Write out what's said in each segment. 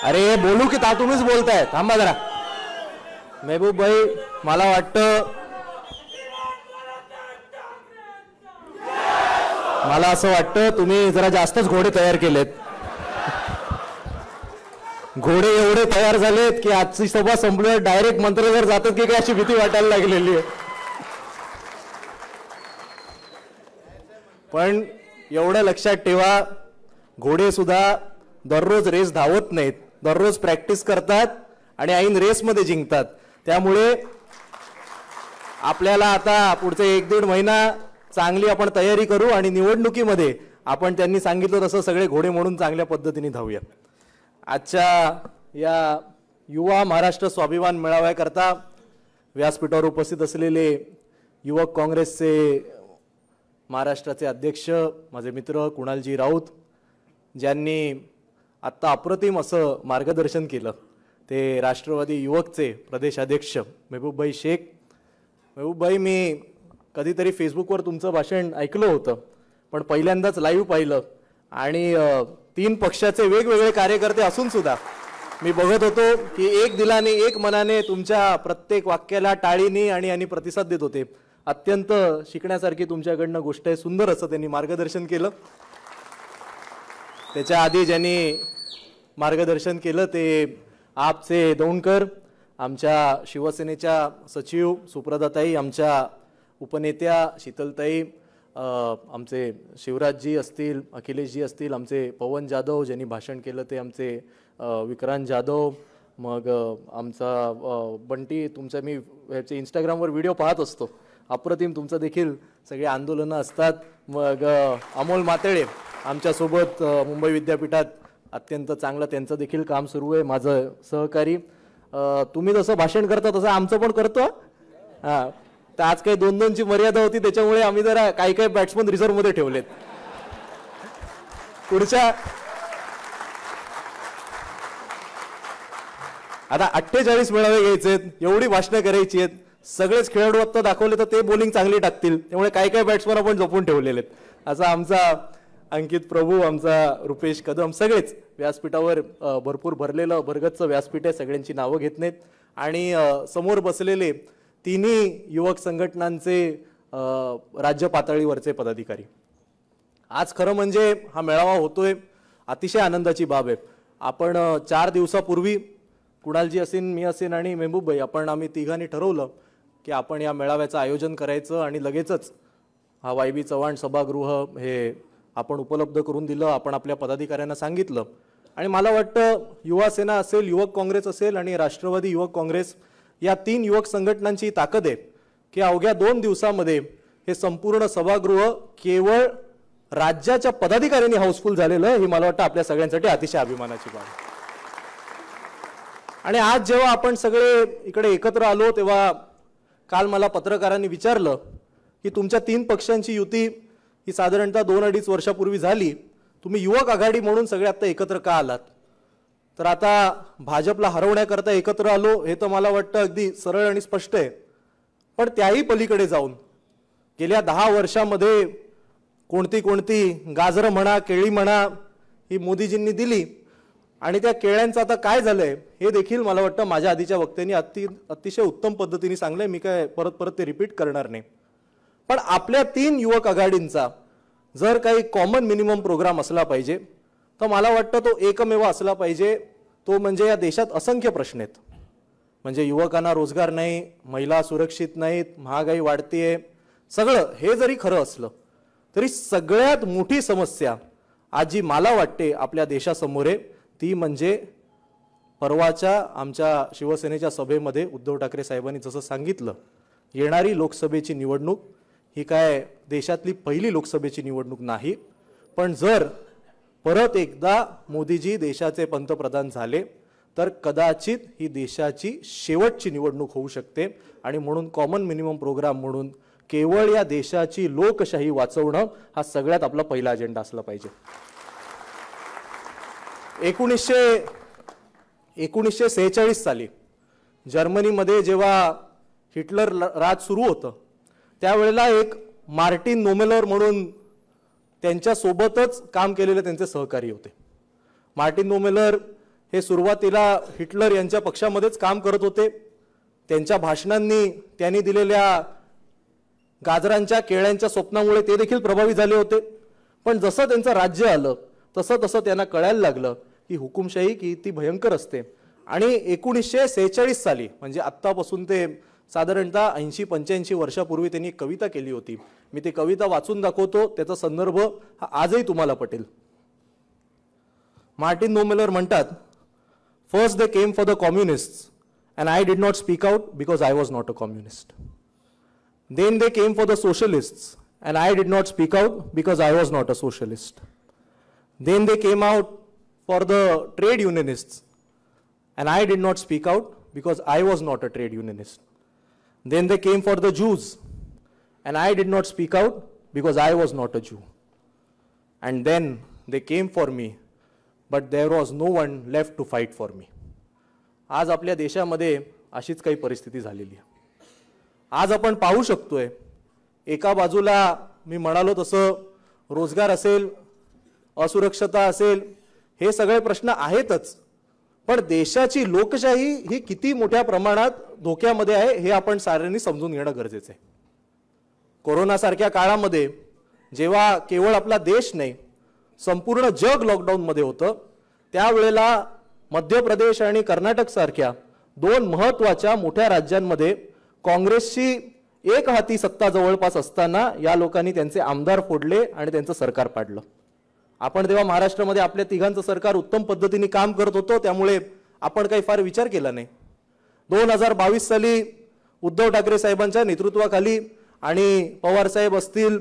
अरे बोलू की तुम्हीच बोलताय? थांबा जरा. महबूब भाई, मला असं वाटतं तुम्ही जरा जास्तच घोडे तयार केलेत. घोडे एवढे तयार झालेत की आजची सभा संपल्यावर डायरेक्ट मंत्रघर जातात की काय अशी भीती वाटायला लागलेली आहे. पण एवढं लक्षात ठेवा, घोडे सुद्धा दररोज रेस धावत नाहीत, दररोज प्रॅक्टिस करतात आणि ऐन रेसमध्ये जिंकतात. त्यामुळे आपल्याला आता पुढचे 1-1.5 महिना चांगली आपण तयारी करू आणि निवडणुकीमध्ये आपण त्यांनी सांगितलं तसं सगळे घोडे म्हणून चांगल्या पद्धतीने धावूया. आजच्या या युवा महाराष्ट्र स्वाभिमान मेळाव्याकरता व्यासपीठावर उपस्थित असलेले युवक काँग्रेसचे महाराष्ट्राचे अध्यक्ष माझे मित्र कुणालजी राऊत, ज्यांनी आत्ता अप्रतिम असं मार्गदर्शन केलं, ते राष्ट्रवादी युवकचे प्रदेशाध्यक्ष महबूब भाई शेख. महबूब भाई, मी कधीतरी फेसबुकवर तुमचं भाषण ऐकलं होतं, पण पहिल्यांदाच लाईव्ह पाहिलं आणि 3 पक्षाचे वेगवेगळे कार्यकर्ते असून सुद्धा मी बघत होतो की एक दिलाने एक मनाने तुमच्या प्रत्येक वाक्याला टाळीने आणि प्रतिसाद देत होते. अत्यंत शिकण्यासारखी तुमच्याकडनं गोष्ट आहे. सुंदर असं त्यांनी मार्गदर्शन केलं. त्याच्या आधी ज्यांनी मार्गदर्शन केलं ते आपचे दौंडकर, आमच्या शिवसेनेच्या सचिव सुप्रदाताई, आमच्या उपनेत्या शीतलताई, आमचे शिवराजजी असतील, अखिलेशजी असतील, आमचे पवन जाधव ज्यांनी भाषण केलं ते आमचे विक्रांत जाधव, मग आमचा बंटी, तुमचा मी ह्याचे इंस्टाग्रामवर व्हिडिओ पाहत असतो, अप्रतिम तुमचं देखील सगळे आंदोलनं असतात. मग अमोल मातेळे आमच्यासोबत मुंबई विद्यापीठात अत्यंत चांगलं त्यांचं देखील काम सुरू आहे, माझं सहकारी. तुम्ही जसं भाषण करता तसं आमचं पण करतो. हां, तर आज काही 2-2ची मर्यादा होती, त्याच्यामुळे आम्ही जरा काही बॅट्समन रिझर्व्हमध्ये ठेवलेत. पुढच्या आता 48 मेळावे घ्यायचे, एवढी भाषणं करायची आहेत, सगळेच खेळाडू आत्ता दाखवले तर ते बॉलिंग चांगली टाकतील, त्यामुळे काही बॅट्समन आपण जपून ठेवलेले आहेत. असा आमचा अंकित प्रभू, आमचा रुपेश कदम, सगळेच व्यासपीठावर भरपूर भरलेलं भरगच्च व्यासपीठ आहे, सगळ्यांची नावं घेत नाहीत. आणि समोर बसलेले 3 युवक संघटनांचे राज्य पातळीवरचे पदाधिकारी. आज खरं म्हणजे हा मेळावा होतोय, अतिशय आनंदाची बाब आहे. आपण 4 दिवसापूर्वी कुणालजी असेल, मी असेल आणि महबूब भाई, आम्ही तिघांनी ठरवलं की आपण या मेळाव्याचं आयोजन करायचं आणि लगेचच हा YB चव्हाण सभागृह हे आपण उपलब्ध करून दिलं. आपण आपल्या पदाधिकाऱ्यांना सांगितलं आणि मला वाटतं युवा सेना असेल, युवक काँग्रेस असेल आणि राष्ट्रवादी युवक काँग्रेस या 3 युवक संघटनांची ताकद आहे की अवघ्या 2 दिवसामध्ये हे संपूर्ण सभागृह केवळ राज्याच्या पदाधिकाऱ्यांनी हाऊसफुल झालेलं आहे. ही मला वाटतं आपल्या सगळ्यांसाठी अतिशय अभिमानाची बाब आहे. आणि आज जेव्हा आपण सगळे इकडे एकत्र आलो तेव्हा काल मला पत्रकारांनी विचारलं की तुमच्या 3 पक्षांची युती ही साधारणतः 2-2.5 वर्षापूर्वी झाली, तुम्ही युवक आघाडी म्हणून सगळे आता एकत्र का आलात? तर आता भाजपला हरवण्याकरता एकत्र आलो हे तर मला वाटतं अगदी सरळ आणि स्पष्ट आहे. पण त्याही पलीकडे जाऊन गेल्या 10 वर्षामध्ये कोणती गाजरं म्हणा, केळी म्हणा ही मोदीजींनी दिली आणि त्या केळ्यांचं आता काय झालंय हे देखील मला वाटतं माझ्या आधीच्या वक्त्यांनी अतिशय उत्तम पद्धतीने सांगलंय. मी काय परत ते रिपीट करणार नाही. पण आपल्या 3 युवक आघाडींचा जर काही कॉमन मिनिमम प्रोग्राम असला पाहिजे तर मला वाटतं तो एकमेव असला पाहिजे, तो म्हणजे या देशात असंख्य प्रश्न आहेत. म्हणजे युवकांना रोजगार नाही, महिला सुरक्षित नाहीत, महागाई वाढतेय, सगळं हे जरी खरं असलं तरी सगळ्यात मोठी समस्या आज जी मला वाटते आपल्या देशासमोर आहे ती म्हणजे परवाच्या आमच्या शिवसेनेच्या सभेमध्ये उद्धव ठाकरे साहेबांनी जसं सांगितलं, येणारी लोकसभेची निवडणूक ही काय देशातली पहिली लोकसभेची निवडणूक नाही, पण जर परत एकदा मोदीजी देशाचे पंतप्रधान झाले तर कदाचित ही देशाची शेवटची निवडणूक होऊ शकते. आणि म्हणून कॉमन मिनिमम प्रोग्राम म्हणून केवळ या देशाची लोकशाही वाचवणं हा सगळ्यात आपला पहिला अजेंडा असला पाहिजे. 1946 साली जर्मनीमध्ये जेव्हा हिटलर राज सुरू होतं त्यावेळेला एक मार्टिन नोमेलर म्हणून त्यांच्या सोबतच काम केलेले त्यांचे सहकारी होते. मार्टिन नोमेलर हे सुरुवातीला हिटलर यांच्या पक्षामध्येच काम करत होते। त्यांच्या भाषणांनी त्यांनी दिलेल्या गाजरांच्या केळ्यांच्या स्वप्नामुळे ते देखील प्रभावित झाले होते। पण जसं त्यांचं राज्य आलं तसं तसं त्यांना कळायला लागलं की हुकुमशाही किती भयंकर असते। आणि 1946 साली म्हणजे आत्तापासून ते साधारणतः 80-85 वर्षापूर्वी त्यांनी एक कविता केली होती। मी ती कविता वाचून दाखवतो, त्याचा संदर्भ हा आजही तुम्हाला पटेल। मार्टिन नोमेलर म्हणतात, first they came for the communists and I did not speak out because I was not a communist. Then they came for the socialists and I did not speak out because I was not a socialist. Then they came out for the trade unionists and I did not speak out because I was not a trade unionist. Then they came for the Jews and I did not speak out because I was not a Jew. And then they came for me, but there was no one left to fight for me. आज आपल्या देशामध्ये अशीच काही परिस्थिती झालेली आहे। आज आपण पाहू शकतोय, एका बाजूला मी म्हणालो तसं रोजगार असेल, असुरक्षता असेल, हे सगळे प्रश्न आहेतच, पण देशाची लोकशाही ही किती मोठ्या प्रमाणात धोक्यामध्ये आहे हे आपण साऱ्यांनी समजून घेणं गरजेचं आहे। कोरोनासारख्या काळामध्ये जेव्हा केवळ आपला देश नाही संपूर्ण जग लॉकडाऊनमध्ये होतं, त्यावेळेला मध्य प्रदेश आणि कर्नाटक सारख्या दोन महत्त्वाच्या मोठ्या राज्यांमध्ये काँग्रेसची एक हाती सत्ता जवळपास असताना या लोकांनी त्यांचे आमदार फोडले आणि त्यांचं सरकार पाडलं। आपण तेव्हा महाराष्ट्रामध्ये आपल्या तिघांचं सरकार उत्तम पद्धतीने काम करत होतं, त्यामुळे आपण काही फार विचार केला नाही। 2022 साली उद्धव ठाकरे साहेबांच्या नेतृत्वाखाली आणि पवार साहेब असतील,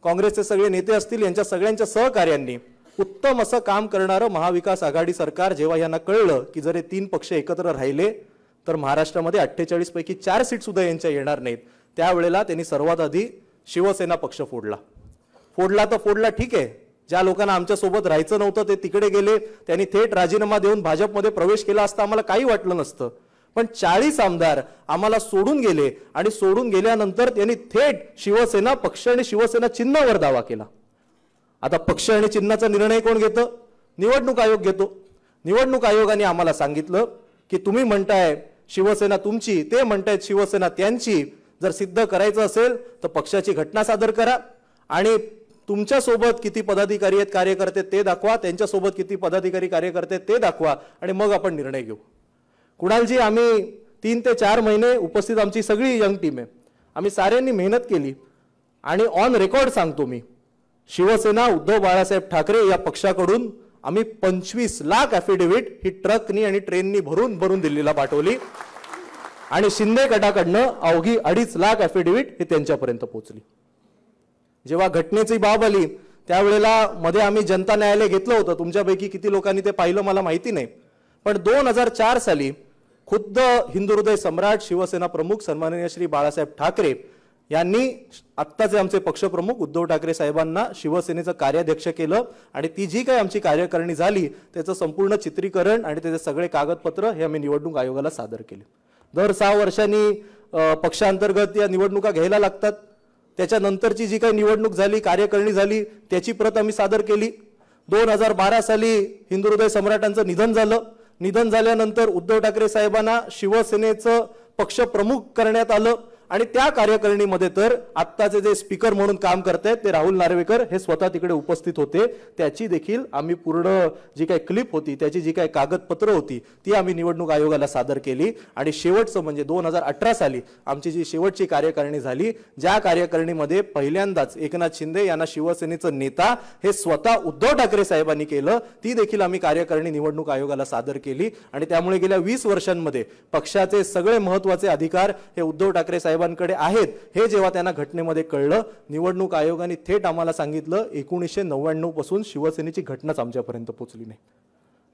काँग्रेसचे सगळे नेते असतील, यांच्या सगळ्यांच्या सहकार्यांनी उत्तम असं काम करणारं महाविकास आघाडी सरकार जेव्हा यांना कळलं की जर हे 3 पक्ष एकत्र राहिले तर महाराष्ट्रामध्ये 48 पैकी 4 सीट सुद्धा यांच्या येणार नाहीत, त्यावेळेला त्यांनी सर्वात आधी शिवसेना पक्ष फोडला तर फोडला, ठीक आहे। ज्या लोकांना आमच्या सोबत राहायचं नव्हतं ते तिकडे गेले, त्यांनी थेट राजीनामा देऊन भाजपमध्ये प्रवेश केला असता आम्हाला काही वाटलं नसतं। पण 40 आमदार आम्हाला सोडून गेले आणि सोडून गेल्यानंतर त्यांनी थेट शिवसेना पक्ष आणि शिवसेना चिन्हावर दावा केला। आता पक्ष आणि चिन्हाचा निर्णय कोण घेतं? निवडणूक आयोग घेतो। निवडणूक आयोगाने आम्हाला सांगितलं की तुम्ही म्हणताय शिवसेना तुमची, ते म्हणतायत शिवसेना त्यांची, जर सिद्ध करायचं असेल तर पक्षाची घटना सादर करा आणि तुमच्या सोबत किती पदाधिकारी आहेत कार्यकर्ते ते दाखवा, त्यांच्या सोबत किती पदाधिकारी कार्यकर्ते ते दाखवा आणि मग आपण निर्णय घेऊ। कुणालजी, आम्ही 3 ते 4 महिने उपस्थित आमची सगळी यंग टीम आहे, आम्ही साऱ्यांनी मेहनत केली आणि ऑन रेकॉर्ड सांगतो मी, शिवसेना उद्धव बाळासाहेब ठाकरे या पक्षाकडून आम्ही 25 लाख ॲफिडेव्हिट ही ट्रकनी आणि ट्रेननी भरून भरून दिल्लीला पाठवली आणि शिंदे गटाकडनं अवघी 2.5 लाख ॲफिडेव्हिट हे त्यांच्यापर्यंत पोहोचली। जेव्हा घटनेची बाब आली त्यावेळेला मध्ये आम्ही जनता न्यायालय घेतलं होतं, तुमच्यापैकी किती लोकांनी ते पाहिलं मला माहिती नाही, पण 2004 साली खुद्द हिंदू हृदय सम्राट शिवसेना प्रमुख सन्माननीय श्री बाळासाहेब ठाकरे यांनी आत्ताचे आमचे पक्षप्रमुख उद्धव ठाकरे साहेबांना शिवसेनेचं कार्याध्यक्ष केलं आणि ती जी काही आमची कार्यकारिणी झाली त्याचं संपूर्ण चित्रीकरण आणि त्याचे सगळे कागदपत्र हे आम्ही निवडणूक आयोगाला सादर केले। दर 6 वर्षांनी पक्षांतर्गत या निवडणुका घ्यायला लागतात, त्याच्यानंतरची जी काही निवडणूक झाली, कार्यकारिणी झाली, त्याची प्रत आम्ही सादर केली। 2012 साली हिंदू हृदय सम्राटांचं निधन झालं। निधन झाल्यानंतर उद्धव ठाकरे साहेबांना शिवसेनेचं पक्षप्रमुख करण्यात आलं आणि त्या कार्यकारिणीमध्ये तर आत्ताचे जे स्पीकर म्हणून काम करतायत ते राहुल नार्वेकर हे स्वतः तिकडे उपस्थित होते। त्याची देखील आम्ही पूर्ण जी काही क्लिप होती, त्याची जी काही कागदपत्र होती ती आम्ही निवडणूक आयोगाला सादर केली आणि शेवटचं म्हणजे 2018 साली आमची जी शेवटची कार्यकारिणी झाली, ज्या कार्यकारिणीमध्ये पहिल्यांदाच एकनाथ शिंदे यांना शिवसेनेचं नेता हे स्वतः उद्धव ठाकरे साहेबांनी केलं, ती देखील आम्ही कार्यकारिणी निवडणूक आयोगाला सादर केली आणि त्यामुळे गेल्या 20 वर्षांमध्ये पक्षाचे सगळे महत्त्वाचे अधिकार हे उद्धव ठाकरे साहेबांकडे आहेत हे जेव्हा त्यांना घटनेमध्ये कळलं, निवडणूक आयोगाने थेट आम्हाला सांगितलं 1999 पासून शिवसेनेची घटनाच आमच्यापर्यंत पोहोचली नाही।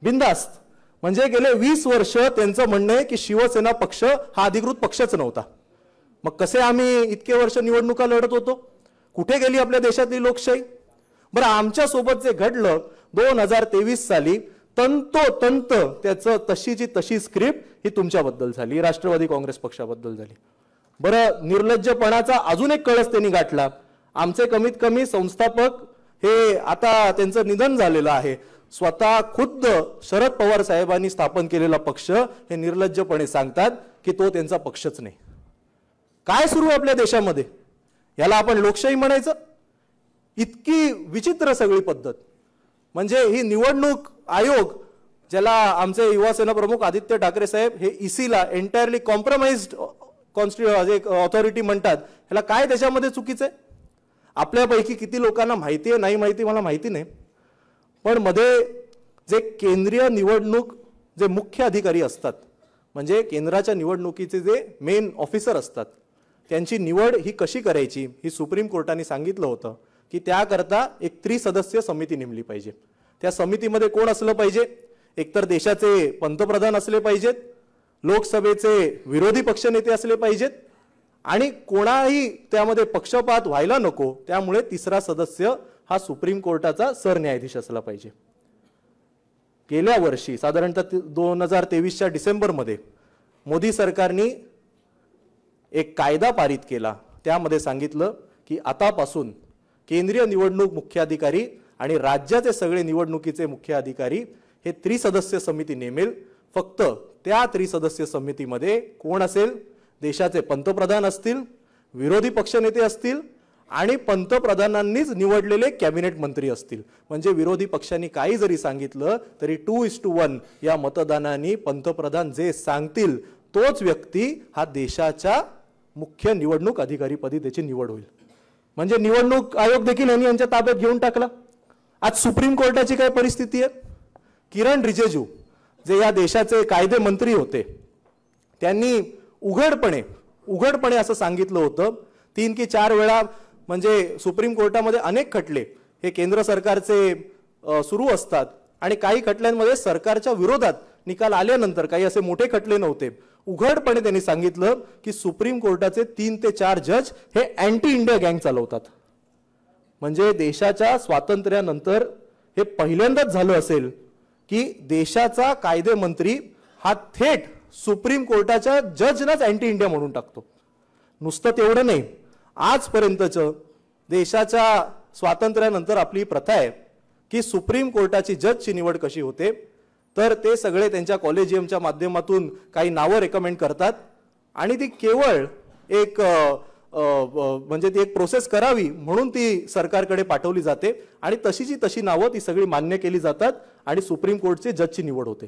बिनधास्त म्हणजे गेले 20 वर्ष त्यांचं म्हणणं आहे की शिवसेना पक्ष हा अधिकृत पक्षच नव्हता। मग कसे आम्ही इतके वर्ष निवडणुका लढत होतो? कुठे गेली आपल्या देशातली लोकशाही? बरं, आमच्या सोबत जे घडलं 2023 साली तंतोतंत त्याचं तशीची तशी स्क्रिप्ट ही तुमच्याबद्दल झाली, राष्ट्रवादी काँग्रेस पक्षाबद्दल झाली। बरं, निर्लज्जपणाचा अजून एक कळस त्यांनी गाठला। आमचे कमीत कमी संस्थापक हे आता त्यांचं निधन झालेलं आहे, स्वतः खुद्द शरद पवार साहेबांनी स्थापन केलेला पक्ष हे निर्लज्जपणे सांगतात की तो त्यांचा पक्षच नाही. काय सुरू आहे आपल्या देशामध्ये? याला आपण लोकशाही म्हणायचं? इतकी विचित्र सगळी पद्धत. म्हणजे ही निवडणूक आयोग, ज्याला आमचे युवासेना प्रमुख आदित्य ठाकरे साहेब हे ईसीला एंटायरली कॉम्प्रोमाइज्ड ऑथॉरिटी म्हणतात, ह्याला काय त्याच्यामध्ये चुकीचं आहे? आपल्यापैकी किती लोकांना माहिती आहे नाही माहिती मला माहिती नाही, पण मध्ये जे केंद्रीय निवडणूक जे मुख्य अधिकारी असतात, म्हणजे केंद्राच्या निवडणुकीचे जे मेन ऑफिसर असतात, त्यांची निवड ही कशी करायची ही सुप्रीम कोर्टाने सांगितलं होतं की त्याकरता एक त्रिसदस्यीय समिती नेमली पाहिजे. त्या समितीमध्ये कोण असलं पाहिजे? एकतर देशाचे पंतप्रधान असले पाहिजेत, लोकसभेचे विरोधी पक्षनेते असले पाहिजेत, आणि कोणाही त्यामध्ये पक्षपात व्हायला नको, त्यामुळे तिसरा सदस्य हा सुप्रीम कोर्टाचा सरन्यायाधीश असला पाहिजे. गेल्या वर्षी साधारणतः 2023च्या डिसेंबरमध्ये मोदी सरकारने एक कायदा पारित केला. त्यामध्ये सांगितलं की आतापासून केंद्रीय निवडणूक मुख्य अधिकारी आणि राज्याचे सगळे निवडणुकीचे मुख्य अधिकारी हे त्रिसदस्य समिती नेमेल. फक्त त्या त्रिसदस्य समितीमध्ये कोण असेल? देशाचे पंतप्रधान असतील, विरोधी पक्षनेते असतील आणि पंतप्रधानांनीच निवडलेले कॅबिनेट मंत्री असतील. म्हणजे विरोधी पक्षांनी काही जरी सांगितलं तरी 2:1 या मतदानाने पंतप्रधान जे सांगतील तोच व्यक्ती हा देशाच्या मुख्य निवडणूक अधिकारीपदी त्याची निवड होईल. म्हणजे निवडणूक आयोग देखील यांनी यांच्या ताब्यात घेऊन टाकला. आज सुप्रीम कोर्टाची काय परिस्थिती आहे? किरण रिजिजू जे या देशाचे कायदे मंत्री होते, त्यांनी उघडपणे असं सांगितलं होतं 3 की 4 वेळा, म्हणजे सुप्रीम कोर्टामध्ये अनेक खटले हे केंद्र सरकारचे सुरू असतात आणि काही खटल्यांमध्ये सरकारच्या विरोधात निकाल आल्यानंतर काही असे मोठे खटले नव्हते. उघडपणे त्यांनी सांगितलं की सुप्रीम कोर्टाचे 3 ते 4 जज हे अँटी इंडिया गँग चालवतात. म्हणजे देशाच्या स्वातंत्र्यानंतर हे पहिल्यांदाच झालं असेल की देशाचा कायदे मंत्री हा थेट सुप्रीम कोर्टाच्या जजनाच अँटी इंडिया म्हणून टाकतो. नुसतं तेवढं नाही, आजपर्यंतचं देशाच्या स्वातंत्र्यानंतर आपली प्रथा आहे की सुप्रीम कोर्टाची जजची निवड कशी होते, तर ते सगळे त्यांच्या कॉलेजियमच्या माध्यमातून काही नावं रेकमेंड करतात आणि ती केवळ एक म्हणजे ती एक प्रोसेस करावी म्हणून ती सरकारकडे पाठवली जाते आणि तशीची तशी नावं ती सगळी मान्य केली जातात आणि सुप्रीम कोर्टचे जजची निवड होते.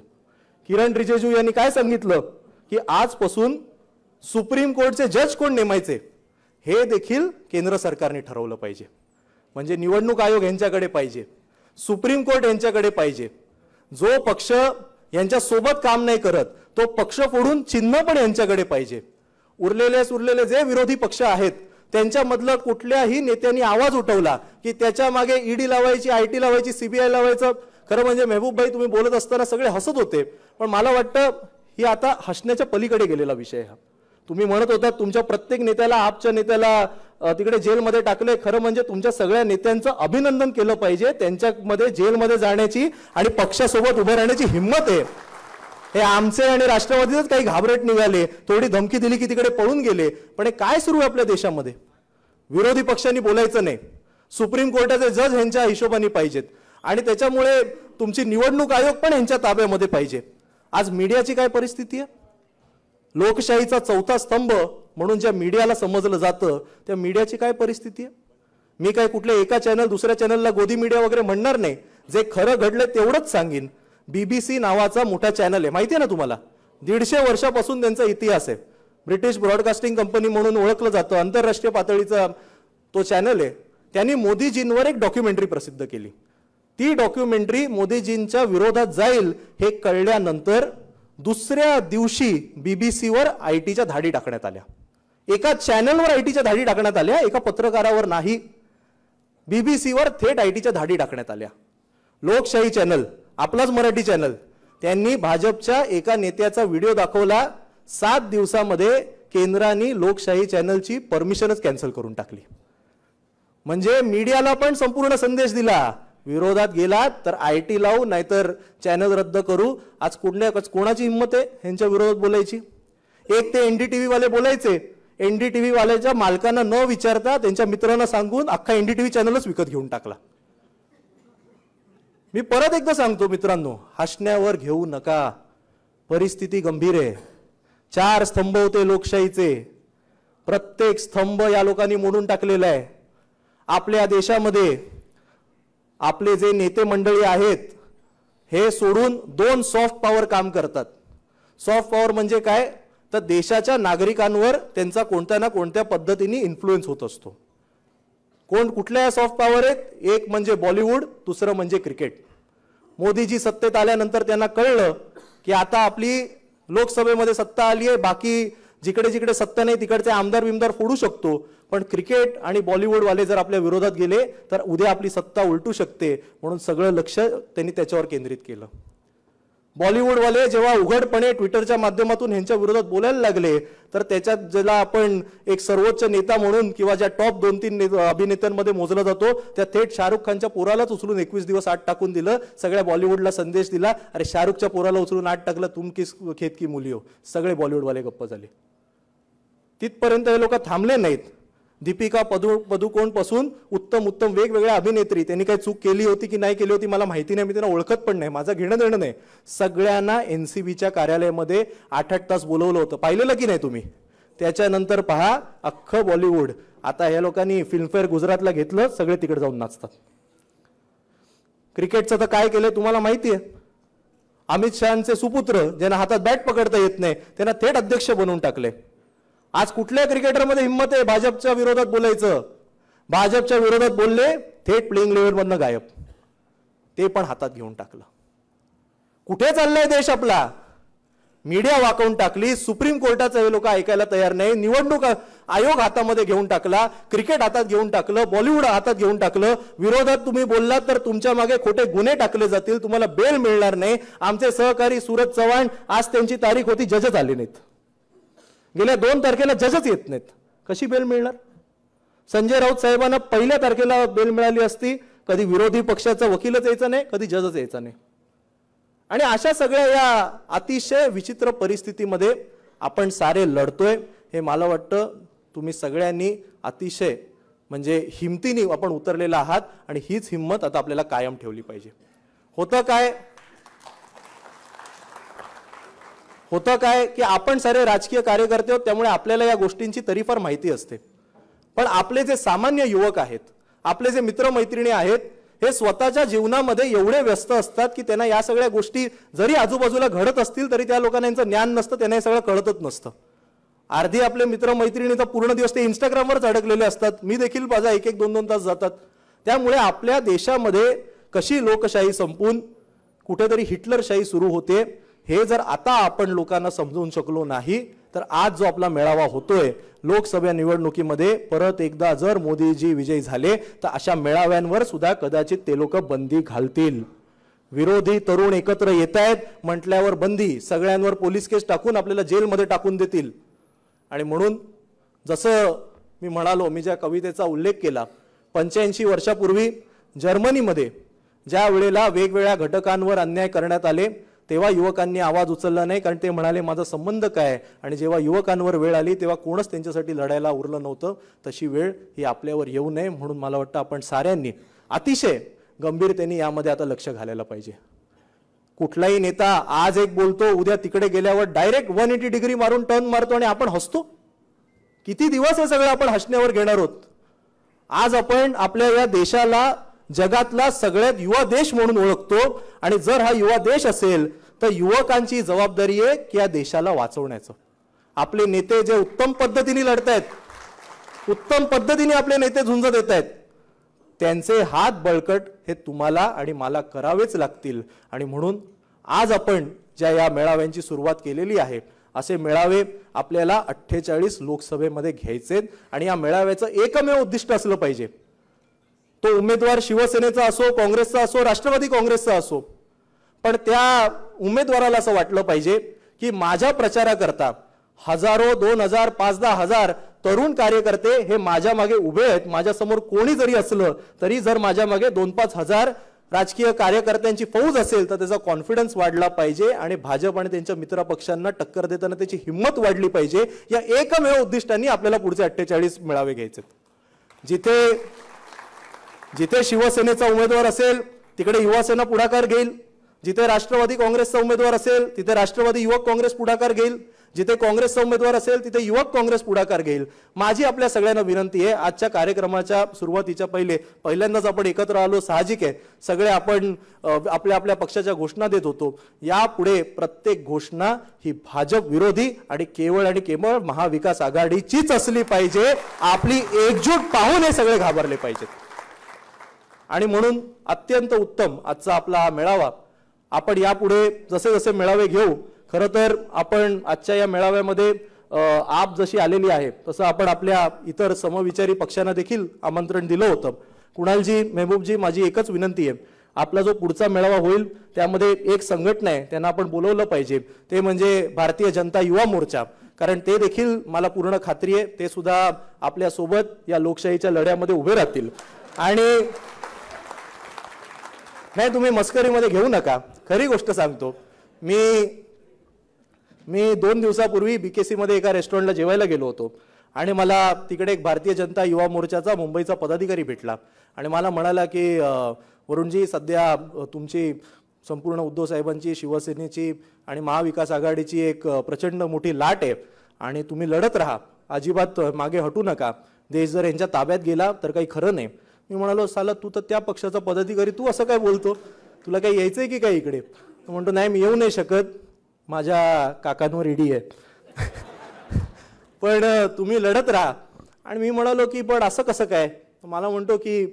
किरण रिजिजू यांनी काय सांगितलं की आजपासून सुप्रीम कोर्टचे जज कोण नेमायचे हे देखील केंद्र सरकारने ठरवलं पाहिजे. म्हणजे निवडणूक आयोग यांच्याकडे पाहिजे, सुप्रीम कोर्ट यांच्याकडे पाहिजे. जो पक्ष यांच्या सोबत काम नाही करत तो पक्ष फोडून चिन्ह पण यांच्याकडे पाहिजे. उरलेले जे विरोधी पक्ष आहेत त्यांच्यामधलं कुठल्याही नेत्यांनी आवाज उठवला की त्याच्या मागे ईडी लावायची, आयटी लावायची, सीबीआय लावायचं, खरं म्हणजे मेहबूब भाई तुम्ही बोलत असताना सगळे हसत होते, पण मला वाटतं ही आता हसण्याच्या पलीकडे गेलेला विषय हा. तुम्ही म्हणत होता तुमच्या प्रत्येक नेत्याला, आपच्या नेत्याला तिकडे जेलमध्ये टाकले. खरं म्हणजे तुमच्या सगळ्या नेत्यांचं अभिनंदन केलं पाहिजे. त्यांच्यामध्ये जेलमध्ये जाण्याची आणि पक्षासोबत उभं राहण्याची हिंमत आहे. हे आमचे आणि राष्ट्रवादीच काही घाबरट निघाले, थोडी धमकी दिली की तिकडे पळून गेले. पण हे काय सुरू आहे आपल्या देशामध्ये? विरोधी पक्षांनी बोलायचं नाही, सुप्रीम कोर्टाचे जज यांच्या हिशोबाने पाहिजेत आणि त्याच्यामुळे तुमची निवडणूक आयोग पण यांच्या ताब्यामध्ये पाहिजे. आज मीडियाची काय परिस्थिती आहे? लोकशाहीचा चौथा स्तंभ म्हणून ज्या मीडियाला समजलं जातं त्या मीडियाची काय परिस्थिती आहे? मी काय कुठल्या एका चॅनल दुसऱ्या चॅनलला गोदी मीडिया वगैरे म्हणणार नाही, जे खरं घडलं तेवढंच सांगेन. BBC नावाचा मोठा चॅनल आहे, माहिती आहे ना तुम्हाला? 150 वर्षापासून त्यांचा इतिहास आहे. ब्रिटिश ब्रॉडकास्टिंग कंपनी म्हणून ओळखलं जातं, आंतरराष्ट्रीय पातळीचा तो चॅनल आहे. त्यांनी मोदीजींवर एक डॉक्युमेंटरी प्रसिद्ध केली. ती डॉक्युमेंटरी मोदीजींच्या विरोधात जाईल हे कळल्यानंतर दुसऱ्या दिवशी BBCवर आयटीच्या धाडी टाकण्यात आल्या. एका चॅनलवर आयटीच्या धाडी टाकण्यात आल्या, एका पत्रकारावर नाही. BBCवर थेट आयटीच्या धाडी टाकण्यात आल्या. लोकशाही चॅनल, आपलाच मराठी चॅनल, त्यांनी भाजपच्या एका नेत्याचा व्हिडिओ दाखवला. 7 दिवसामध्ये केंद्राने लोकशाही चॅनलची परमिशनच कॅन्सल करून टाकली. म्हणजे मीडियाला पण संपूर्ण संदेश दिला, विरोधात गेलात तर आयटी लावू नाहीतर चॅनल रद्द करू. आज कोणाची हिंमत आहे यांच्या विरोधात बोलायची? एक ते NDTV वाले बोलायचे, NDTV वाल्याच्या मालकांना न विचारता त्यांच्या मित्रांना सांगून अख्खा NDTV चॅनलच विकत घेऊन टाकला. मी परत एकदा सांगतो मित्रांनो, हसण्यावर घेऊ नका, परिस्थिती गंभीर आहे. 4 स्तंभ होते लोकशाहीचे, प्रत्येक स्तंभ या लोकांनी मोडून टाकलेला आहे. आपल्या देशामध्ये आपले जे नेते मंडळी आहेत हे सोडून 2 सॉफ्ट पॉवर काम करतात. सॉफ्ट पॉवर म्हणजे काय, तर देशाच्या नागरिकांवर त्यांचा कोणत्या ना कोणत्या पद्धतीने इन्फ्लुएन्स होत असतो. कुठल्या सॉफ्ट पॉवर आहेत, एक म्हणजे बॉलिवूड, दुसरं म्हणजे क्रिकेट. मोदीजी सत्तेत आल्यानंतर त्यांना कळलं की आता आपली लोकसभेमध्ये सत्ता आली आहे, बाकी जिकडे जिकडे सत्ता नाही तिकडचे आमदार बिमदार फोडू शकतो, पण क्रिकेट आणि बॉलिवूडवाले जर आपल्या विरोधात गेले तर उद्या आपली सत्ता उलटू शकते, म्हणून सगळं लक्ष त्यांनी त्याच्यावर केंद्रित केलं. बॉलिवूडवाले जेव्हा उघडपणे ट्विटरच्या माध्यमातून ह्यांच्या विरोधात बोलायला लागले तर त्याच्यात ज्याला आपण एक सर्वोच्च नेता म्हणून किंवा ज्या टॉप 2-3 अभिनेत्यांमध्ये मोजला जातो त्या थेट शाहरुख खानच्या पोरालाच उचलून 21 दिवस आत टाकून दिलं. सगळ्या बॉलिवूडला संदेश दिला, अरे शाहरुखच्या पोराला उचलून आत टाकलं, तुम किस खेत की मुली हो. सगळे बॉलिवूडवाले गप्प झाले. तिथपर्यंत हे लोक थांबले नाहीत. दीपिका पदुकोण पासून उत्तम वेगवेगळ्या अभिनेत्री, त्यांनी काही चूक केली होती की नाही केली होती मला माहिती नाही, मी त्यांना ओळखत पण नाही, माझं घेणं देणं नाही. सगळ्यांना एनसीबीच्या कार्यालयामध्ये 8-8 तास बोलवलं होतं. पाहिलेलं की नाही तुम्ही? त्याच्यानंतर पहा अख्खं बॉलिवूड आता या लोकांनी फिल्मफेअर गुजरातला घेतलं, सगळे तिकडे जाऊन नाचतात. क्रिकेटचं तर काय केलंय तुम्हाला माहिती आहे. अमित शहाचे सुपुत्र ज्यांना हातात बॅट पकडता येत नाही त्यांना थेट अध्यक्ष बनवून टाकले. आज कुठल्या क्रिकेटरमध्ये हिंमत आहे भाजपच्या विरोधात बोलायचं? भाजपच्या विरोधात बोलले, थेट प्लेइंग 11 मधनं गायब. ते पण हातात घेऊन टाकलं. कुठे चाललाय देश आपला? मीडिया वाकवून टाकली, सुप्रीम कोर्टाचं हे लोक ऐकायला तयार नाही, निवडणूक आयोग हातामध्ये घेऊन टाकला, क्रिकेट हातात घेऊन टाकलं, बॉलिवूड हातात घेऊन टाकलं. विरोधात तुम्ही बोललात तर तुमच्या मागे खोटे गुन्हे टाकले जातील, तुम्हाला बेल मिळणार नाही. आमचे सहकारी सूरज चव्हाण, आज त्यांची तारीख होती, जजच आले नाहीत. गेल्या 2 तारखेला जजच येत नाहीत, कशी बेल मिळणार? संजय राऊत साहेबांना 1 तारखेला बेल मिळाली असती, कधी विरोधी पक्षाचा वकीलच यायचा नाही, कधी जजच यायचा नाही. आणि अशा सगळ्या या अतिशय विचित्र परिस्थितीमध्ये आपण सारे लढतोय. हे मला वाटतं तुम्ही सगळ्यांनी अतिशय म्हणजे हिमतीने आपण उतरलेला आहात आणि हीच हिंमत आता आपल्याला कायम ठेवली पाहिजे. होतं काय की आपण सारे राजकीय कार्यकर्ते आहोत, त्यामुळे आपल्याला या गोष्टींची तरीफार माहिती असते. पण आपले जे सामान्य युवक आहेत, आपले जे मित्रमैत्रिणी आहेत, हे स्वतःच्या जीवनामध्ये एवढे व्यस्त असतात की त्यांना या सगळ्या गोष्टी जरी आजूबाजूला घडत असतील तरी त्या लोकांना यांचं ज्ञान नसतं, त्यांना हे सगळं कळतच नसतं. अर्धी आपले मित्रमैत्रिणी तर पूर्ण दिवस ते इंस्टाग्रामवरच अडकलेले असतात. मी देखील माझा 1-1, 2-2 तास जातात. त्यामुळे आपल्या देशामध्ये कशी लोकशाही संपून कुठेतरी हिटलरशाही सुरू होते हे जर आता आपण लोकांना समजून शकलो नाही तर आज जो आपला मेळावा होतोय लोकसभा निवडणुकीमध्ये परत एकदा जर मोदीजी विजयी झाले तर अशा मेळाव्यांवर सुद्धा कदाचित ते लोक बंदी घालतील. विरोधी तरुण एकत्र येत आहेत म्हटल्यावर बंदी, सगळ्यांवर पोलीस केस टाकून आपल्याला जेलमध्ये टाकून देतील. आणि म्हणून जसं मी म्हणालो, मी ज्या कवितेचा उल्लेख केला, 85 वर्षापूर्वी जर्मनीमध्ये ज्या वेळेला वेगवेगळ्या घटकांवर अन्याय करण्यात आले तेव्हा युवकांनी आवाज उचलला नाही, कारण ते म्हणाले माझा संबंध काय. आणि जेव्हा युवकांवर वेळ आली तेव्हा कोणच त्यांच्यासाठी लढायला उरलं नव्हतं. तशी वेळ ही आपल्यावर येऊ नये म्हणून मला वाटतं आपण साऱ्यांनी अतिशय गंभीरतेने यामध्ये आता लक्ष घालायला पाहिजे. कुठलाही नेता आज एक बोलतो, उद्या तिकडे गेल्यावर डायरेक्ट 180 डिग्री मारून टर्न मारतो आणि आपण हसतो. किती दिवस हे सगळं आपण हसण्यावर घेणार आहोत? आज आपण आपल्या या देशाला जगातला सगळ्यात युवा देश म्हणून ओळखतो आणि जर हा युवा देश असेल तर युवकांची जबाबदारी आहे की या देशाला वाचवण्याचं. आपले नेते जे उत्तम पद्धतीने लढतायत, उत्तम पद्धतीने आपले नेते झुंज देत आहेत, त्यांचे हात बळकट हे तुम्हाला आणि मला करावेच लागतील. आणि म्हणून आज आपण ज्या या मेळाव्यांची सुरुवात केलेली आहे, असे मेळावे आपल्याला 48 लोकसभेमध्ये घ्यायचे आणि या मेळाव्याचं एकमेव उद्दिष्ट असलं पाहिजे, तो उमेदवार शिवसेनेचा असो, काँग्रेसचा असो, राष्ट्रवादी काँग्रेसचा असो, पण त्या उमेदवाराला असं वाटलं पाहिजे की माझ्या प्रचाराकरता हजारो, 2000, 5-10 तरुण कार्यकर्ते हे माझ्या मागे उभे आहेत. माझ्यासमोर कोणी जरी असलं तरी जर माझ्या मागे 2-5 हजार राजकीय कार्यकर्त्यांची फौज असेल तर त्याचा कॉन्फिडन्स वाढला पाहिजे आणि भाजप आणि त्यांच्या मित्रपक्षांना टक्कर देताना त्याची हिंमत वाढली पाहिजे. या एकमेव उद्दिष्टांनी आपल्याला पुढचे 48 मेळावे घ्यायचे. जिथे शिवसेनेचा उमेदवार असेल तिकडे युवासेना पुढाकार घेईल, जिथे राष्ट्रवादी काँग्रेसचा उमेदवार असेल तिथे राष्ट्रवादी युवक काँग्रेस पुढाकार घेईल, जिथे काँग्रेसचा उमेदवार असेल तिथे युवक काँग्रेस पुढाकार घेईल. माझी आपल्या सगळ्यांना विनंती आहे, आजच्या कार्यक्रमाच्या सुरुवातीच्या पहिल्यांदाच आपण एकत्र आलो, साहजिक आहे. सगळे आपण आपल्या आपल्या पक्षाच्या घोषणा देत होतो. यापुढे प्रत्येक घोषणा ही भाजप विरोधी आणि केवळ महाविकास आघाडीचीच असली पाहिजे. आपली एकजूट पाहून हे सगळे घाबरले पाहिजेत. आणि म्हणून अत्यंत उत्तम आजचा आपला हा मेळावा. आपण यापुढे जसे जसे मेळावे घेऊ, खरं तर आपण आजच्या या मेळाव्यामध्ये आप जशी आलेली आहे तसं आपण आपल्या इतर समविचारी पक्षांना देखील आमंत्रण दिलं होतं. कुणालजी, मेहबूबजी, माझी एकच विनंती आहे, आपला जो पुढचा मेळावा होईल त्यामध्ये एक संघटना आहे त्यांना आपण बोलवलं पाहिजे, ते म्हणजे भारतीय जनता युवा मोर्चा. कारण ते देखील मला पूर्ण खात्री आहे ते सुद्धा आपल्या सोबत या लोकशाहीच्या लढ्यामध्ये उभे राहतील. आणि नाही, तुम्ही मस्करीमध्ये घेऊ नका, खरी गोष्ट सांगतो. मी 2 दिवसापूर्वी BKC मध्ये एका रेस्टॉरंटला जेवायला गेलो होतो आणि मला तिकडे एक भारतीय जनता युवा मोर्चाचा मुंबईचा पदाधिकारी भेटला आणि मला म्हणाला की वरुणजी, सध्या तुमची संपूर्ण उद्धव साहेबांची, शिवसेनेची आणि महाविकास आघाडीची एक प्रचंड मोठी लाट आहे आणि तुम्ही लढत राहा, अजिबात मागे हटू नका. देश जर यांच्या ताब्यात गेला तर काही खरं नाही. मी म्हणालो, साला तू तर त्या पक्षाचा पदाधिकारी, तू असं काय बोलतो, तुला काही यायचंय की काय इकडे? तो म्हणतो, नाही मी येऊ नाही शकत, माझ्या काकांवर ईडी आहे. पण तुम्ही लढत राहा. आणि मी म्हणालो की पण असं कसं काय? मला म्हणतो की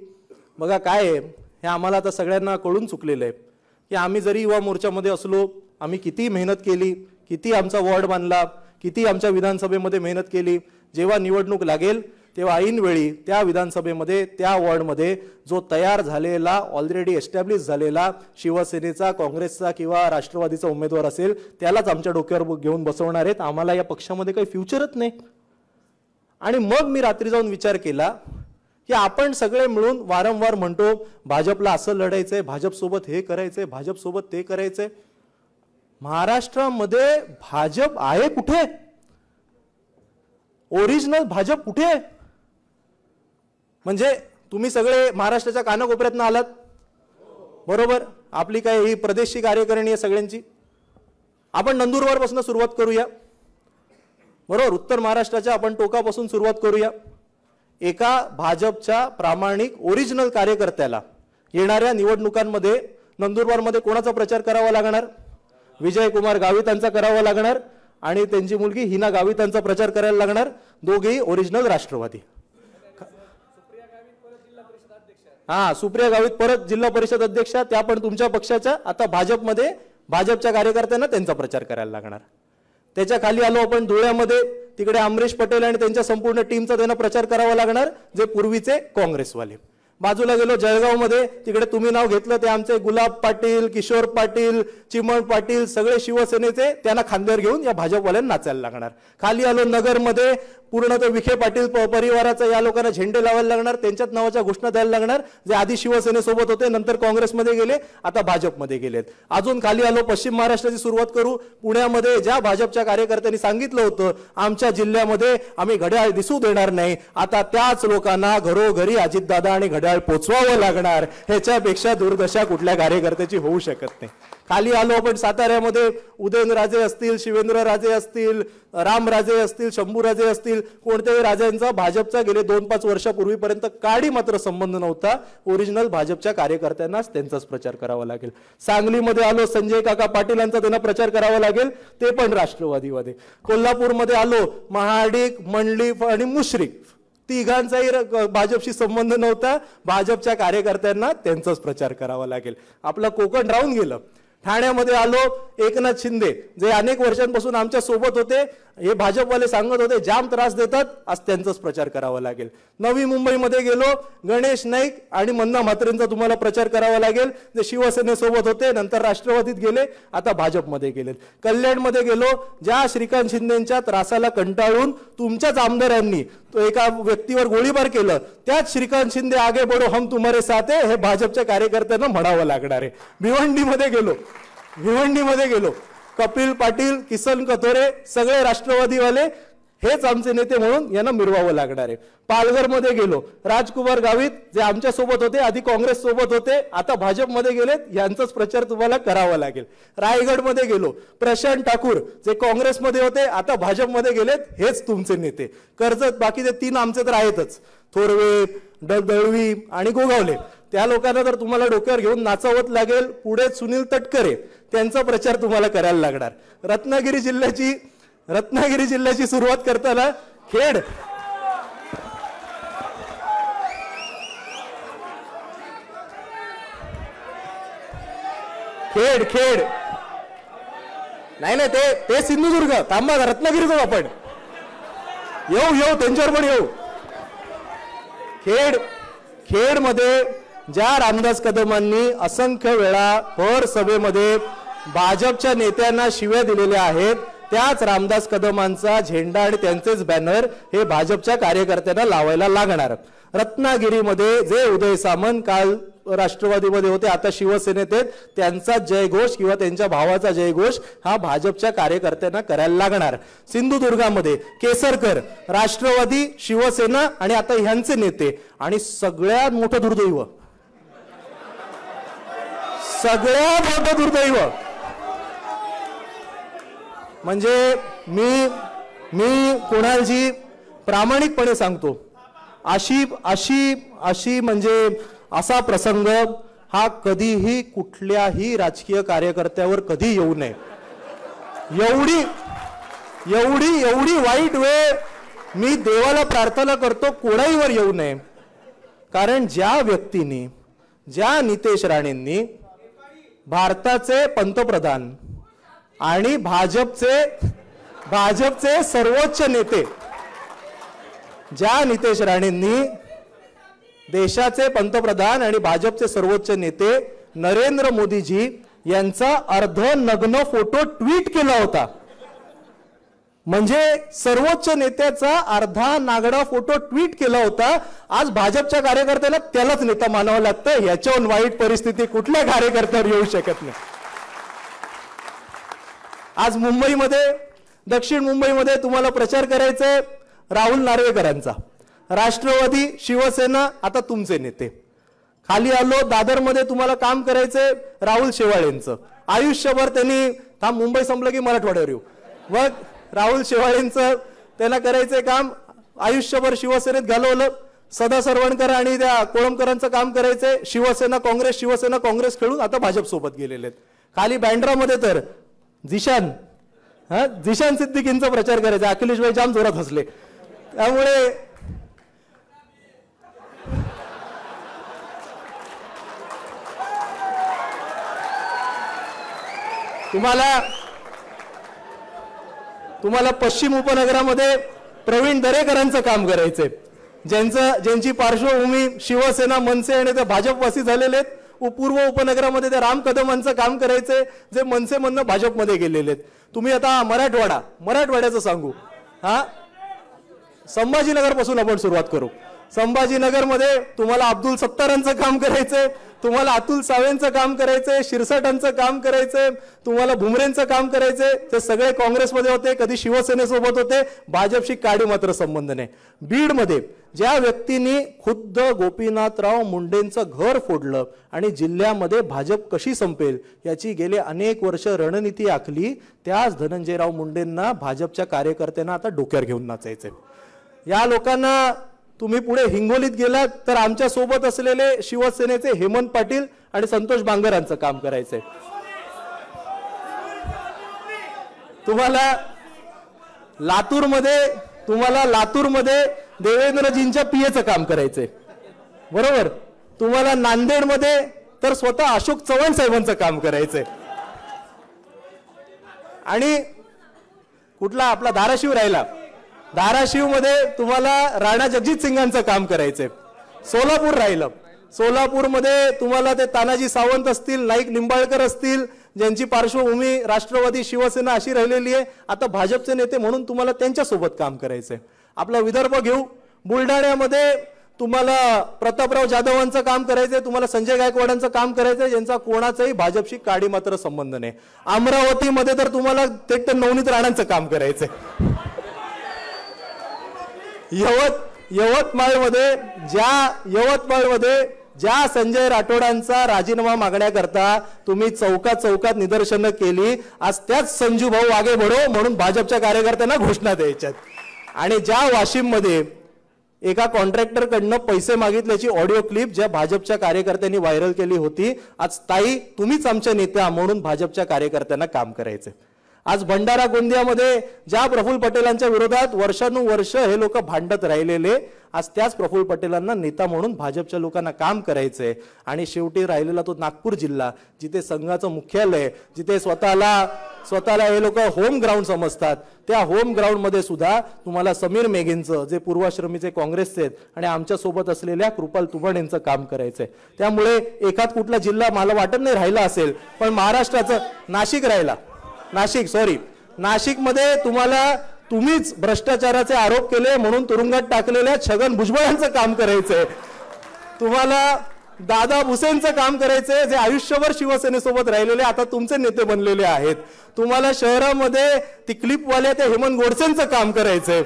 बघा काय आहे, हे आम्हाला आता सगळ्यांना कळून चुकलेलं आहे की आम्ही जरी युवा मोर्चामध्ये असलो, आम्ही किती मेहनत केली, किती आमचा वॉर्ड बांधला, किती आमच्या विधानसभेमध्ये मेहनत केली, जेव्हा निवडणूक लागेल तेव्हा ऐनवेळी त्या विधानसभेमध्ये, त्या वॉर्डमध्ये जो तयार झालेला, ऑलरेडी एस्टॅब्लिश झालेला शिवसेनेचा, काँग्रेसचा किंवा राष्ट्रवादीचा उमेदवार असेल त्यालाच आमच्या डोक्यावर घेऊन बसवणार आहेत. आम्हाला या पक्षामध्ये काही फ्युचरच नाही. आणि मग मी रात्री जाऊन विचार केला की आपण सगळे मिळून वारंवार म्हणतो भाजपला असं लढायचंय, भाजपसोबत हे करायचंय, भाजपसोबत ते करायचंय. महाराष्ट्रामध्ये भाजप आहे कुठे? ओरिजिनल भाजप कुठे? म्हणजे तुम्ही सगळे महाराष्ट्राच्या कानाकोपऱ्यातून आलात, बरोबर? आपली काय ही प्रदेशची कार्यकारिणी आहे सगळ्यांची. आपण नंदुरबारपासून सुरुवात करूया, बरोबर? उत्तर महाराष्ट्राच्या आपण टोकापासून सुरुवात करूया. एका भाजपच्या प्रामाणिक ओरिजिनल कार्यकर्त्याला येणाऱ्या निवडणुकांमध्ये नंदुरबारमध्ये कोणाचा प्रचार करावा लागणार? विजयकुमार गावितांचा करावा लागणार आणि त्यांची मुलगी हिना गावितांचा प्रचार करायला लागणार. दोघेही ओरिजिनल राष्ट्रवादी. सुप्रिया गावित परत जिल्हा परिषद अध्यक्षा, त्या पण तुमच्या पक्षाच्या. आता भाजपमध्ये भाजपच्या कार्यकर्त्यांना त्यांचा प्रचार करायला लागणार. त्याच्या खाली आलो आपण धुळ्यामध्ये, तिकडे अमरीश पटेल आणि त्यांच्या संपूर्ण टीमचा त्यांना प्रचार करावा लागणार, जे पूर्वीचे काँग्रेसवाले. बाजूला गेलो जळगावमध्ये, तिकडे तुम्ही नाव घेतलं ते आमचे गुलाब पाटील, किशोर पाटील, चिमण पाटील, सगळे शिवसेनेचे, त्यांना खांद्यावर घेऊन या भाजपवाल्यांना नाचायला लागणार. खाली आलो नगरमध्ये, पूर्ण तो विखे पाटील परिवाराचा या लोकांना झेंडे लावायला लागणार, त्यांच्याच नावाच्या घोषणा द्यायला लागणार, जे आधी शिवसेनेसोबत होते, नंतर काँग्रेसमध्ये गेले, आता भाजपमध्ये गेलेत. अजून खाली आलो पश्चिम महाराष्ट्राची सुरुवात करू. पुण्यामध्ये ज्या भाजपच्या कार्यकर्त्यांनी सांगितलं होतं आमच्या जिल्ह्यामध्ये आम्ही घड्याळ दिसू देणार नाही, आता त्याच लोकांना घरोघरी अजितदादा आणि घड्याळ पोचवावं लागणार. ह्याच्यापेक्षा दुर्दशा कुठल्या कार्यकर्त्याची होऊ शकत नाही. खाली आलो आपण साताऱ्यामध्ये, उदयनराजे असतील, शिवेंद्रराजे असतील, रामराजे असतील, शंभूराजे असतील, कोणत्याही राजांचा भाजपचा गेले 2-5 वर्षापूर्वीपर्यंत काडी मात्र संबंध नव्हता. ओरिजिनल भाजपच्या कार्यकर्त्यांनाच त्यांचाच प्रचार करावा लागेल. सांगलीमध्ये आलो, संजय काका पाटीलांचा त्यांना प्रचार करावा लागेल, ते पण राष्ट्रवादीमध्ये. कोल्हापूरमध्ये आलो, महाडिक, मंडलिक आणि मुश्रीफ, तिघांचाही भाजपशी संबंध नव्हता. भाजपच्या कार्यकर्त्यांना त्यांचाच प्रचार करावा लागेल. आपलं कोकण राहून गेलं. ठाण्यामध्ये आलो, एकनाथ शिंदे जे अनेक वर्षांपासून आमच्या सोबत होते, हे भाजपवाले सांगत होते जाम त्रास देतात, आज त्यांचाच प्रचार करावा लागेल. नवी मुंबईमध्ये गेलो, गणेश नाईक आणि मंदा म्हात्रेंचा तुम्हाला प्रचार करावा लागेल, जे शिवसेनेसोबत होते, नंतर राष्ट्रवादीत गेले, आता भाजपमध्ये गेलेत. कल्याणमध्ये गेलो, ज्या श्रीकांत शिंदेच्या त्रासाला कंटाळून तुमच्याच आमदारांनी तो एका व्यक्तीवर गोळीबार केलं, त्याच श्रीकांत शिंदे आगे बढो हम तुम्हारे साथ है, हे भाजपच्या कार्यकर्त्यांना म्हणावं लागणार आहे. भिवंडीमध्ये गेलो, कपिल पाटील, किसन कथोरे, सगळे राष्ट्रवादीवाले, हेच आमचे नेते म्हणून यांना मिरवावं लागणार आहे. पालघरमध्ये गेलो, राजकुमार गावित जे आमच्या सोबत होते, आधी काँग्रेस सोबत होते, आता भाजपमध्ये गेलेत, यांचाच प्रचार तुम्हाला करावा लागेल. रायगडमध्ये गेलो, प्रशांत ठाकूर जे काँग्रेसमध्ये होते, आता भाजपमध्ये गेलेत, हेच तुमचे नेते. कर्जत, बाकीचे 3 आमचे तर आहेतच, थोरवे, दळवी आणि गोगावले. त्या लोकांना तर तुम्हाला डोक्यावर घेऊन नाचावत लागेल. पुढे सुनील तटकरे, त्यांचा प्रचार तुम्हाला करायला लागणार. रत्नागिरी जिल्ह्याची सुरुवात करताना खेड, खेड नाही ते सिंधुदुर्ग. थांबा, रत्नागिरी जाऊ आपण, येऊ त्यांच्यावर पण येऊ. खेडमध्ये ज्या रामदास कदमांनी असंख्य वेळा भर सभेमध्ये भाजपच्या नेत्यांना शिव्या दिलेल्या आहेत, त्याच रामदास कदमांचा झेंडा आणि त्यांचेच बॅनर हे भाजपच्या कार्यकर्त्यांना लावायला लागणार. रत्नागिरीमध्ये जे उदय सामंत काल राष्ट्रवादीमध्ये होते, आता शिवसेनेत आहेत, त्यांचा जयघोष किंवा त्यांच्या भावाचा जयघोष हा भाजपच्या कार्यकर्त्यांना करायला लागणार. सिंधुदुर्गामध्ये केसरकर, राष्ट्रवादी, शिवसेना आणि आता ह्यांचे नेते. आणि सगळ्यात मोठं दुर्दैव म्हणजे मी कुणालजी प्रामाणिकपणे सांगतो, अशी म्हणजे असा प्रसंग हा कधीही कुठल्याही राजकीय कार्यकर्त्यावर कधी येऊ नये. एवढी वाईट वेळ मी देवाला प्रार्थना करतो कोणाहीवर येऊ नये. कारण ज्या व्यक्तींनी, ज्या नितेश राणेंनी भारताचे पंतप्रधान आणि भाजपचे सर्वोच्च नेते, ज्या नितेश राणेंनी देशाचे पंतप्रधान आणि भाजपचे सर्वोच्च नेते नरेंद्र मोदीजी यांचा अर्धनग्न फोटो ट्विट केला होता, म्हणजे सर्वोच्च नेत्याचा अर्धा नागडा फोटो ट्विट केला होता. आज भाजपच्या कार्यकर्त्याला त्यालाच नेता मानावं लागतं. याच्याहून वाईट परिस्थिती कुठल्या कार्यकर्त्यावर येऊ शकत नाही. आज मुंबईमध्ये, दक्षिण मुंबईमध्ये तुम्हाला प्रचार करायचा आहे राहुल नार्वेकरांचा. राष्ट्रवादी, शिवसेना आता तुमचे नेते. खाली आलो, दादरमध्ये तुम्हाला काम करायचंय राहुल शेवाळेंचं. आयुष्यभर त्यांनी मुंबई संपलं की मराठवाड्यावर येऊ, मग राहुल शेवाळेंचं त्यांना करायचंय काम. आयुष्यभर शिवसेनेत घालवलं. सदा सरवणकर आणि त्या कोळंबकरांचं काम करायचंय. शिवसेना काँग्रेस खेळून आता भाजप सोबत गेलेले आहेत. खाली बँड्रामध्ये तर जिशान सिद्दीकींचा प्रचार करायचा. अखिलेश भाई जाम जोरात हसले. त्यामुळे तुम्हाला पश्चिम उपनगरामध्ये प्रवीण दरेकरांचं काम करायचंय, ज्यांची पार्श्वभूमी शिवसेना, मनसे आणि ते भाजपवासी झालेले आहेत. पूर्व उपनगरामध्ये त्या राम कदमांचं काम करायचंय, जे मनसे मधनं भाजपमध्ये गेलेले आहेत. तुम्ही आता मराठवाड्याचं सांगू. संभाजीनगर पासून आपण सुरुवात करू. संभाजीनगरमध्ये तुम्हाला अब्दुल सत्तारांचं काम करायचंय, तुम्हाला अतुल सावेंचं काम करायचंय, शिरसाटांचं काम करायचंय, तुम्हाला भुमरेंचं काम करायचंय. ते सगळे काँग्रेसमध्ये होते, कधी शिवसेनेसोबत होते, भाजपशी काडी मात्र संबंध नाही. बीडमध्ये ज्या व्यक्तींनी खुद्द गोपीनाथराव मुंडेंचं घर फोडलं आणि जिल्ह्यामध्ये भाजप कशी संपेल याची गेले अनेक वर्ष रणनीती आखली, त्याच धनंजयराव मुंडेंना भाजपच्या कार्यकर्त्यांना आता डोक्यावर घेऊन नाचायचंय. या लोकांना तुम्ही पुढे हिंगोलीत गेलात तर आमच्या सोबत असलेले शिवसेनेचे हेमंत पाटील आणि संतोष बांगरांचं काम करायचंय. तुम्हाला लातूरमध्ये देवेंद्रजींच्या पीएचं काम करायचंय, बरोबर. तुम्हाला नांदेडमध्ये तर स्वतः अशोक चव्हाण साहेबांचं काम करायचंय. आणि कुठला आपला धाराशिव राहिला, धाराशिवमध्ये तुम्हाला राणा जगजित सिंगांचं काम करायचंय. सोलापूर राहिलं, सोलापूरमध्ये तुम्हाला ते तानाजी सावंत असतील, नाईक निंबाळकर असतील, ज्यांची पार्श्वभूमी राष्ट्रवादी, शिवसेना अशी राहिलेली आहे. आता भाजपचे नेते म्हणून तुम्हाला त्यांच्यासोबत काम करायचंय. आपला विदर्भ घेऊ. बुलढाण्यामध्ये तुम्हाला प्रतापराव जाधवांचं काम करायचंय, तुम्हाला संजय गायकवाडांचं काम करायचंय, ज्यांचा कोणाचाही भाजपशी काडी मात्र संबंध नाही. अमरावतीमध्ये तर तुम्हाला थेट नवनीत राणांचं काम करायचंय. यवतमाळमध्ये ज्या संजय राठोडांचा राजीनामा मागण्याकरता तुम्ही चौकात चौकात निदर्शनं केली, आज त्याच संजू भाऊ आगे बढो म्हणून भाजपच्या कार्यकर्त्यांना घोषणा द्यायच्यात. आणि ज्या वाशिममध्ये एका कॉन्ट्रॅक्टरकडनं पैसे मागितल्याची ऑडिओ क्लिप ज्या भाजपच्या कार्यकर्त्यांनी व्हायरल केली होती, आज ताई तुम्हीच आमच्या नेत्या म्हणून भाजपच्या कार्यकर्त्यांना काम करायचे. आज भंडारा गोंदियामध्ये ज्या प्रफुल्ल पटेलांच्या विरोधात वर्षानुवर्ष हे लोक भांडत राहिलेले, आज त्याच प्रफुल्ल पटेलांना नेता म्हणून भाजपच्या लोकांना काम करायचंय. आणि शेवटी राहिलेला तो नागपूर जिल्हा, जिथे संघाचं मुख्यालय, जिथे स्वतःला हे लोक होम ग्राउंड समजतात, त्या होम ग्राउंड मध्ये सुद्धा तुम्हाला समीर मेघेंचं, जे पूर्वाश्रमीचे काँग्रेसचे आहेत, आणि आमच्या सोबत असलेल्या कृपाल तुबण यांचं काम करायचंय. त्यामुळे एखाद कुठला जिल्हा मला वाटत नाही राहिला असेल, पण महाराष्ट्राचं नाशिकमध्ये तुम्हीच भ्रष्टाचाराचे आरोप केले म्हणून तुरुंगात टाकलेल्या छगन भुजबळ यांचं काम करायचंय. तुम्हाला दादा भुसेंचं काम करायचंय, जे आयुष्यभर शिवसेनेसोबत राहिलेले आता तुमचे नेते बनलेले आहेत. तुम्हाला शहरामध्ये ती क्लिपवाल्या त्या हेमंत गोडसेंचं काम करायचंय.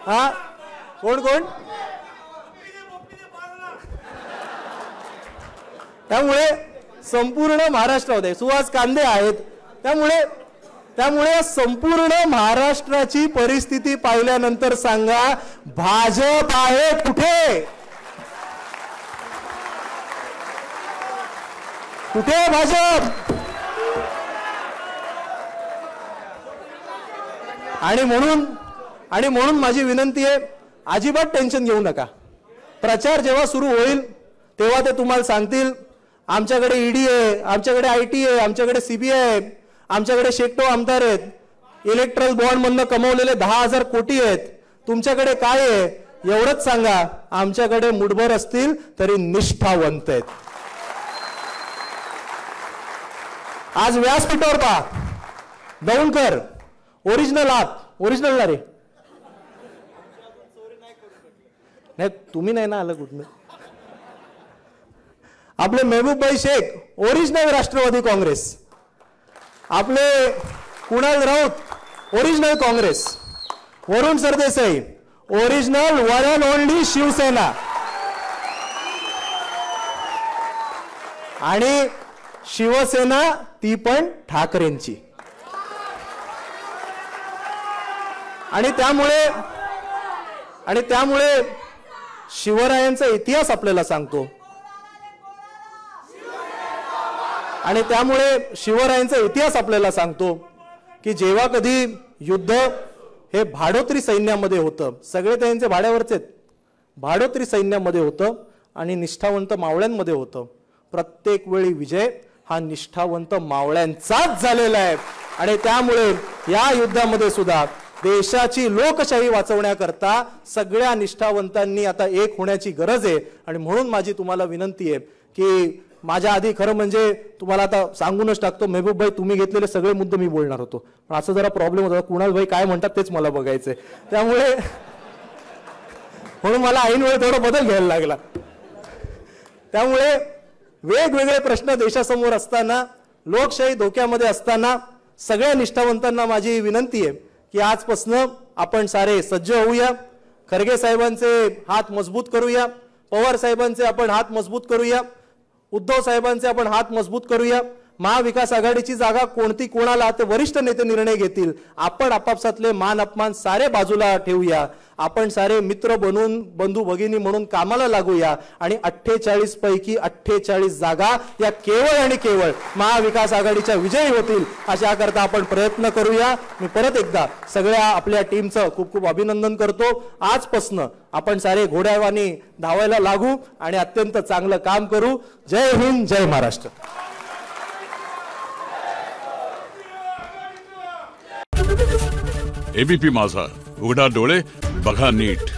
हा कोण त्यामुळे संपूर्ण महाराष्ट्रामध्ये सुहास कांदे आहेत. त्यामुळे संपूर्ण महाराष्ट्राची परिस्थिती पाहिल्यानंतर सांगा, भाजप आहे कुठे? कुठे भाजप? आणि म्हणून माझी विनंती आहे, अजिबात टेन्शन घेऊ नका. प्रचार जेव्हा सुरू होईल तेव्हा ते तुम्हाला सांगतील, आमच्याकडे ईडी आहे, आमच्याकडे आयटी आहे, आमच्याकडे सीबीआय आहे, आमच्याकडे शेकटो आमदार आहेत, इलेक्ट्रल बॉन्ड मधनं कमवलेले 10,000 कोटी आहेत. तुमच्याकडे काय आहे एवढंच सांगा. आमच्याकडे मुठभर असतील तरी निष्ठावंत आहेत. आज व्यासपीठावर पहा, दौंडकर ओरिजिनल ना रे? नाही, तुम्ही नाही ना आलं कुठनं. आपले महबूबभाई शेख ओरिजिनल राष्ट्रवादी काँग्रेस, आपले Kunal Raut original Congress, Varun Sardesai original one and only Shiv Sena, आणि शिवसेना ती पण ठाकरेंची. आणि त्यामुळे शिवरायांचा इतिहास आपल्याला सांगतो. आणि त्यामुळे शिवरायांचा इतिहास आपल्याला सांगतो की जेव्हा कधी युद्ध हे भाडोत्री सैन्यामध्ये होतं, सगळे त्यांचे भाड्यावरचे भाडोत्री सैन्यामध्ये होतं आणि निष्ठावंत मावळ्यांमध्ये होतं. प्रत्येक वेळी विजय हा निष्ठावंत मावळ्यांचाच झालेला आहे. आणि त्यामुळे या युद्धामध्ये सुद्धा देशाची लोकशाही वाचवण्याकरता सगळ्या निष्ठावंतांनी आता एक होण्याची गरज आहे. आणि म्हणून माझी तुम्हाला विनंती आहे की माझ्या आधी खरं म्हणजे तुम्हाला आता सांगूनच टाकतो, महबूब भाई तुम्ही घेतलेले सगळे मुद्दे मी बोलणार होतो, पण असं जरा प्रॉब्लेम होता, कुणाल भाई काय म्हणतात तेच मला बघायचंय. त्यामुळे म्हणून मला ऐन वेळी थोडा बदल घ्यायला लागला. त्यामुळे वेगवेगळे प्रश्न देशासमोर असताना, लोकशाही धोक्यामध्ये असताना सगळ्या निष्ठावंतांना माझी विनंती आहे की आजपासून आपण सारे सज्ज होऊया. खरगे साहेबांचे हात मजबूत करूया, पवार साहेबांचे आपण हात मजबूत करूया, उद्धव साहेबांचे आपण हात मजबूत करूया. महाविकास आघाडीची जागा कोणती कोणाला ते वरिष्ठ नेते निर्णय घेतील. आपण आपापसातले मान अपमान सारे बाजूला ठेवूया. आपण सारे मित्र बनून, बंधू भगिनी म्हणून कामाला लागूया आणि 48 पैकी 48 जागा या केवळ आणि केवळ महाविकास आघाडीच्या विजयी होतील अशा करता आपण प्रयत्न करूया. मी परत एकदा सगळ्या आपल्या टीमचं खूप खूप अभिनंदन करतो. आजपासून आपण सारे घोड्यावानी धावायला लागू आणि अत्यंत चांगलं काम करू. जय हिंद, जय महाराष्ट्र. एबीपी माझा, उघडा डोळे बघा नीट.